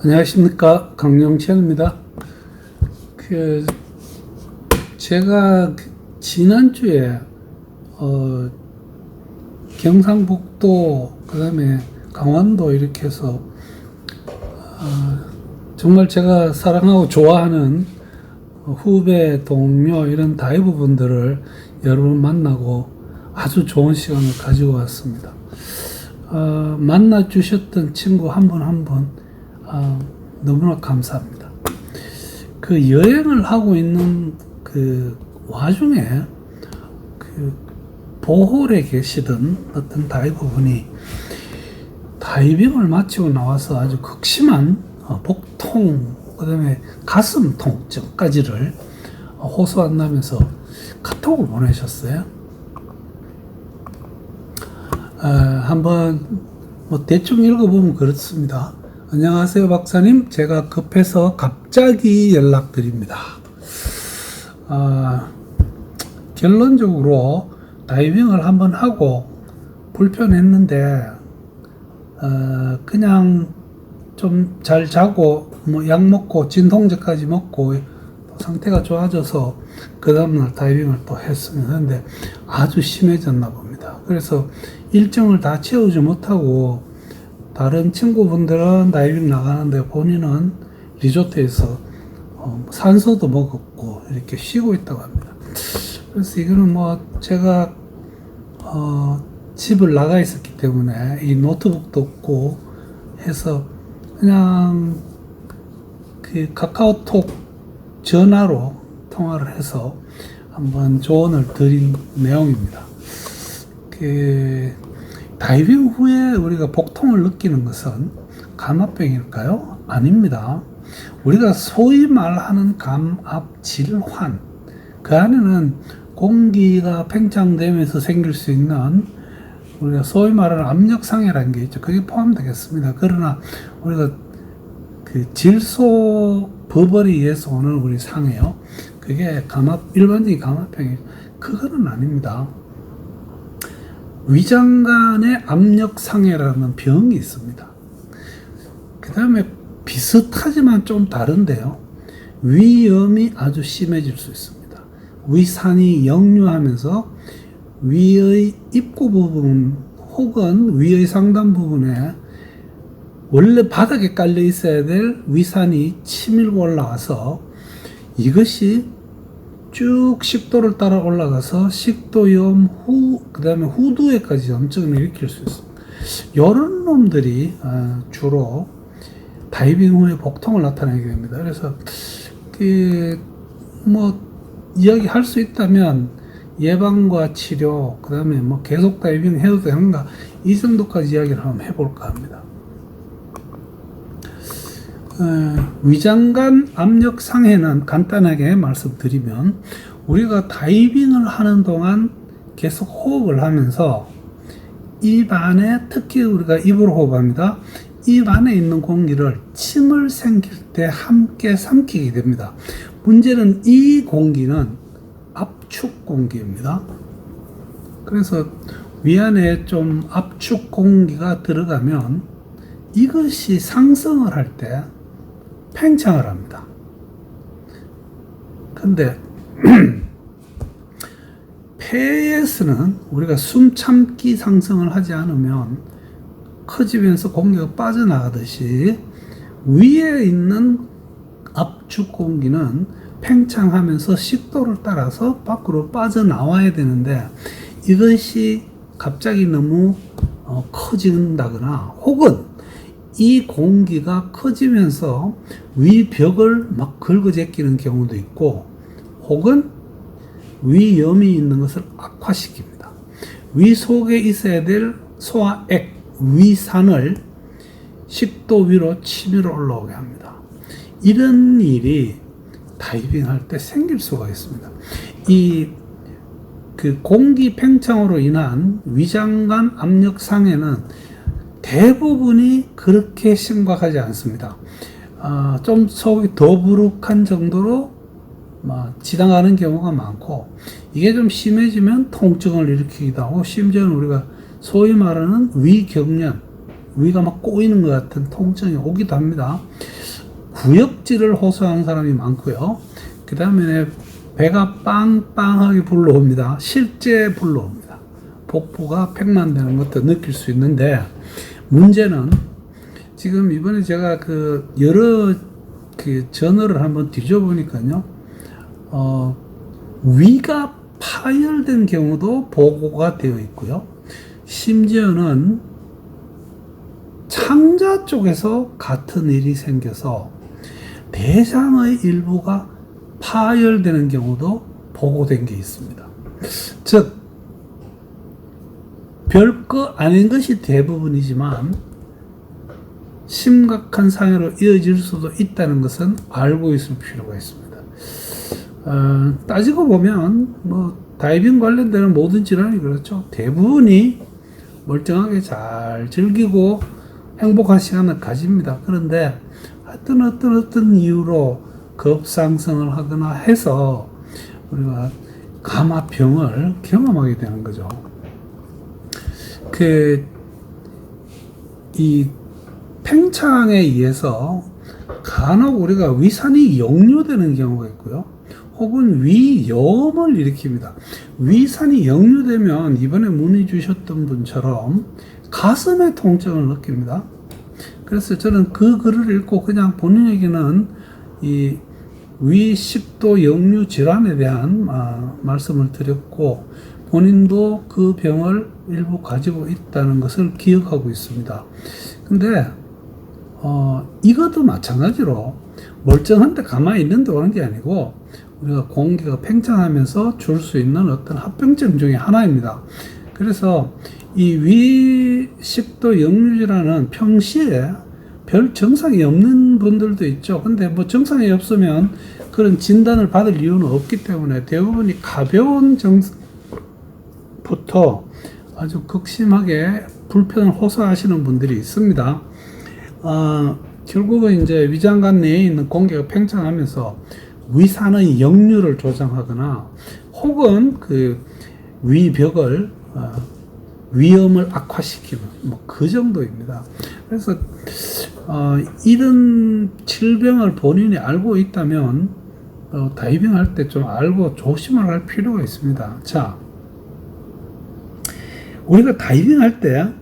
안녕하십니까, 강영철입니다. 제가 지난주에 경상북도 그다음에 강원도 이렇게 해서 정말 제가 사랑하고 좋아하는 후배, 동료 이런 다이브 분들을 여러 번 만나고 아주 좋은 시간을 가지고 왔습니다. 만나 주셨던 친구 한 분 한 분 너무나 감사합니다. 그 여행을 하고 있는 그 와중에 그 보홀에 계시던 어떤 다이버 분이 다이빙을 마치고 나와서 아주 극심한 복통, 그 다음에 가슴 통증까지를 호소한다면서 카톡을 보내셨어요. 한번 대충 읽어보면 그렇습니다. 안녕하세요, 박사님. 제가 급해서 갑자기 연락드립니다. 결론적으로 다이빙을 한번 하고 불편했는데 그냥 좀 잘 자고 약 먹고 진통제까지 먹고 상태가 좋아져서 그 다음날 다이빙을 또 했습니다. 근데 아주 심해졌나 봅니다. 그래서 일정을 다 채우지 못하고 다른 친구분들은 다이빙 나가는데 본인은 리조트에서 산소도 먹었고 이렇게 쉬고 있다고 합니다. 그래서 이거는 제가 집을 나가 있었기 때문에 이 노트북도 없고 해서 그냥 그 카카오톡 전화로 통화를 해서 한번 조언을 드린 내용입니다. 다이빙 후에 우리가 복통을 느끼는 것은 감압병일까요? 아닙니다. 우리가 소위 말하는 감압 질환, 그 안에는 공기가 팽창되면서 생길 수 있는 우리가 소위 말하는 압력상해라는 게 있죠. 그게 포함되겠습니다. 그러나 우리가 그 질소 버블에 의해서 오는 우리 상해요. 그게 일반적인 감압병이 그거는 아닙니다. 위장관의 압력상해라는 병이 있습니다. 그 다음에 비슷하지만 좀 다른데요. 위염이 아주 심해질 수 있습니다. 위산이 역류하면서 위의 입구 부분 혹은 위의 상단 부분에 원래 바닥에 깔려 있어야 될 위산이 치밀고 올라가서 이것이 쭉 식도를 따라 올라가서 식도염 그 다음에 후두에까지 염증을 일으킬 수 있습니다. 이런 놈들이 주로 다이빙 후에 복통을 나타내게 됩니다. 그래서 이야기할 수 있다면 예방과 치료, 그 다음에 계속 다이빙 해도 되는가, 이 정도까지 이야기를 한번 해볼까 합니다. 위장관 압력 상해는 간단하게 말씀드리면 우리가 다이빙을 하는 동안 계속 호흡을 하면서 입 안에, 특히 우리가 입으로 호흡합니다. 입 안에 있는 공기를 침을 생길 때 함께 삼키게 됩니다. 문제는 이 공기는 압축 공기입니다. 그래서 위 안에 좀 압축 공기가 들어가면 이것이 상승을 할 때 팽창을 합니다. 근데 폐에서는 우리가 숨 참기 상승을 하지 않으면 커지면서 공기가 빠져나가듯이 위에 있는 압축 공기는 팽창하면서 식도를 따라서 밖으로 빠져나와야 되는데 이것이 갑자기 너무 커진다거나 혹은 이 공기가 커지면서 위벽을 막 긁어제끼는 경우도 있고 혹은 위염이 있는 것을 악화시킵니다. 위 속에 있어야 될 소화액, 위산을 식도 위로 치밀어 올라오게 합니다. 이런 일이 다이빙 할 때 생길 수가 있습니다. 그 공기 팽창으로 인한 위장관 압력 상해는 대부분이 그렇게 심각하지 않습니다. 좀 속이 더부룩한 정도로 지나가는 경우가 많고, 이게 좀 심해지면 통증을 일으키기도 하고, 심지어는 우리가 소위 말하는 위경련, 위가 막 꼬이는 것 같은 통증이 오기도 합니다. 구역질을 호소하는 사람이 많고요. 그 다음에 배가 빵빵하게 불러옵니다. 실제 불러옵니다. 복부가 팽만되는 것도 느낄 수 있는데, 문제는 지금 이번에 제가 여러 저널을 한번 뒤져보니까요, 위가 파열된 경우도 보고가 되어 있고요. 심지어는 창자 쪽에서 같은 일이 생겨서 대장의 일부가 파열되는 경우도 보고된 게 있습니다. 즉, 별거 아닌 것이 대부분이지만 심각한 상해로 이어질 수도 있다는 것은 알고 있을 필요가 있습니다. 따지고 보면 다이빙 관련되는 모든 질환이 그렇죠. 대부분이 멀쩡하게 잘 즐기고 행복한 시간을 가집니다. 그런데 어떤 이유로 급상승을 하거나 해서 우리가 감압병을 경험하게 되는 거죠. 이 팽창에 의해서 간혹 우리가 위산이 역류되는 경우가 있고요. 혹은 위염을 일으킵니다. 위산이 역류되면 이번에 문의 주셨던 분처럼 가슴에 통증을 느낍니다. 그래서 저는 그 글을 읽고 그냥 본인에게는 이 위식도 역류 질환에 대한 말씀을 드렸고, 본인도 그 병을 일부 가지고 있다는 것을 기억하고 있습니다. 근데 이것도 마찬가지로 멀쩡한데 가만히 있는데 오는 게 아니고, 우리가 공기가 팽창하면서 줄 수 있는 어떤 합병증 중에 하나입니다. 그래서 이 위식도 역류질환은 평시에 별 증상이 없는 분들도 있죠. 근데 증상이 없으면 그런 진단을 받을 이유는 없기 때문에 대부분이 가벼운 증상부터 아주 극심하게 불편을 호소하시는 분들이 있습니다. 결국은 이제 위장관 내에 있는 공기가 팽창하면서 위산의 역류를 조장하거나 혹은 위벽을 위험을 악화시키는 그 정도입니다. 그래서 이런 질병을 본인이 알고 있다면 다이빙 할 때 좀 알고 조심을 할 필요가 있습니다. 자, 우리가 다이빙 할 때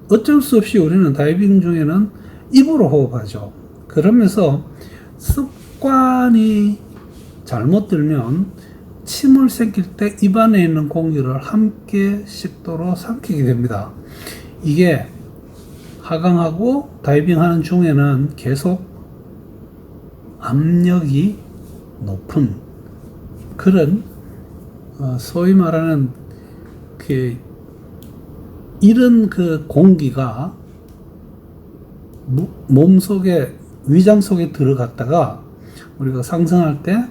어쩔 수 없이 우리는 다이빙 중에는 입으로 호흡하죠. 그러면서 습관이 잘못 들면 침을 삼킬 때 입안에 있는 공기를 함께 식도로 삼키게 됩니다. 이게 하강하고 다이빙하는 중에는 계속 압력이 높은 그런 소위 말하는 이런 공기가 몸속에 위장 속에 들어갔다가 우리가 상승할 때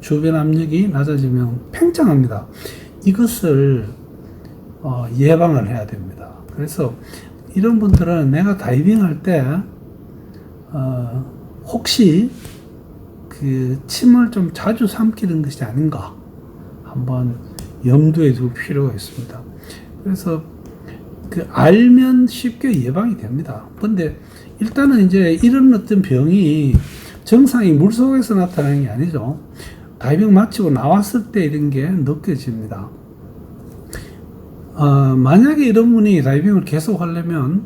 주변 압력이 낮아지면 팽창합니다. 이것을 예방을 해야 됩니다. 그래서 이런 분들은 내가 다이빙 할 때 혹시 침을 좀 자주 삼키는 것이 아닌가 한번 염두에 둘 필요가 있습니다. 그래서 알면 쉽게 예방이 됩니다. 근데 일단은 이제 이런 어떤 병이 정상이 물속에서 나타나는 게 아니죠. 다이빙 마치고 나왔을 때 이런 게 느껴집니다. 만약에 이런 분이 다이빙을 계속 하려면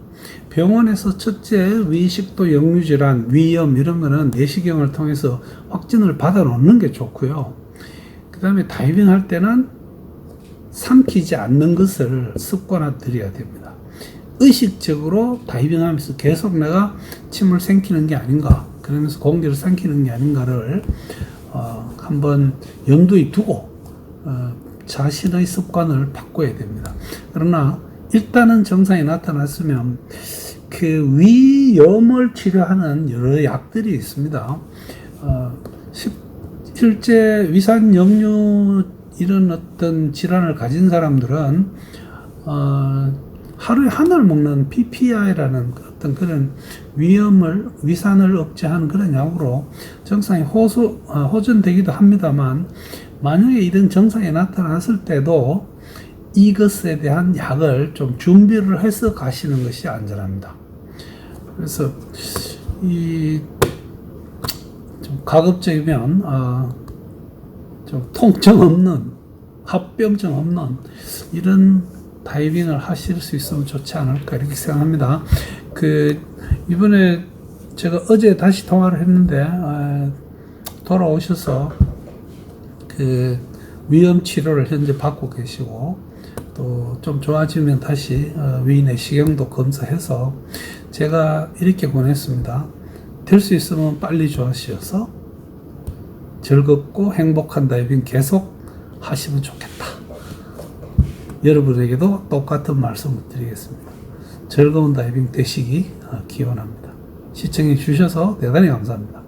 병원에서 첫째 위식도 역류질환, 위염 이런 거는 내시경을 통해서 확진을 받아 놓는 게 좋고요. 그 다음에 다이빙 할 때는 삼키지 않는 것을 습관화들여야 됩니다. 의식적으로 다이빙 하면서 계속 내가 침을 삼키는 게 아닌가, 그러면서 공기를 삼키는 게 아닌가를 한번 염두에 두고 자신의 습관을 바꿔야 됩니다. 그러나 일단은 증상이 나타났으면 위염을 치료하는 여러 약들이 있습니다. 실제 위산 역류 이런 어떤 질환을 가진 사람들은 하루에 하나를 먹는 PPI라는 어떤 그런 위산을 억제하는 그런 약으로 증상이 호전되기도 합니다만, 만약에 이런 증상이 나타났을 때도 이것에 대한 약을 좀 준비를 해서 가시는 것이 안전합니다. 그래서 이 좀 가급적이면 좀 통증 없는, 합병증 없는 이런 다이빙을 하실 수 있으면 좋지 않을까 이렇게 생각합니다. 이번에 제가 어제 다시 통화를 했는데 돌아오셔서 위험 치료를 현재 받고 계시고, 또 좀 좋아지면 다시 위의 내시경도 검사해서 제가 이렇게 권했습니다. 될 수 있으면 빨리 좋아지셔서 즐겁고 행복한 다이빙 계속 하시면 좋겠다. 여러분에게도 똑같은 말씀을 드리겠습니다. 즐거운 다이빙 되시기 기원합니다. 시청해 주셔서 대단히 감사합니다.